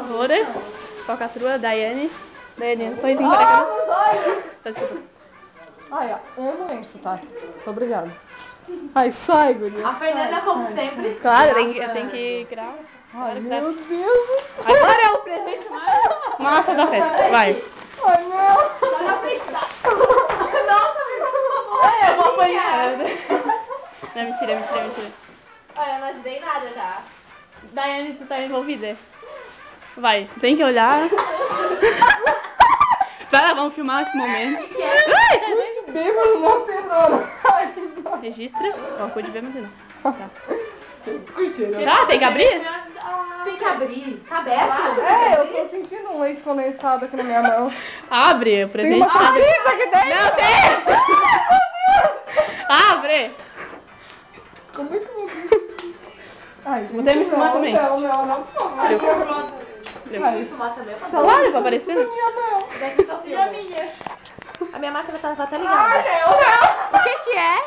Loura, falcatrua, Daiane. Daiane, sorrisinho para cá. Tá, desculpa. Ai, ó, eu não encho, tá? Muito obrigada. Ai, sai, guria. A Fernanda, como sempre. Claro, tem que gravar. Ai, meu Deus. Agora é o presente mais massa da festa. Vai. Ai, não. Joga a pista. Nossa, me por favor. Eu vou apanhar. Não, mentira. Olha, eu não ajudei nada, tá? Daiane, tu tá envolvida? Vai, tem que olhar. Vai lá, vamos filmar esse momento. Ai, tá bem. Bêbado não tem nada. Ai, que dó. Registra. Ó, cuide bem, mas não. Tá. Curtindo. Tá, tem que abrir? Tem que abrir. Tá aberto? É, eu tô sentindo um leite condensado aqui na minha mão. Abre o Tem presente. uma salsicha aqui dentro. Não tem! Abre! Como é que eu vou... Ai, gente, Você me filmar também. Não, por favor. Ai, Fumar também. Tá lá, tá aparecendo? minha mão. Daqui tô filmando. A minha máquina tá até ligada. Ai, não. O que é?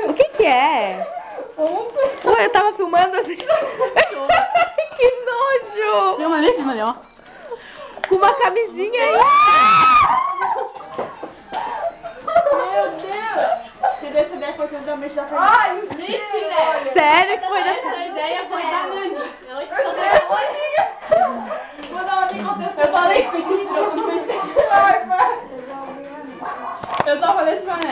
O que é? Ué, eu tava filmando assim. Que nojo! Filma ali, ó. Com uma camisinha aí. Meu Deus! Se essa ideia foi totalmente da Fernanda. Ai, Mentira! Sério que foi da... Essa ideia foi da Nani. Ela que falou. Quando ela me contou, eu falei que foi de eu não pensei. Ai, vai. Eu tava nesse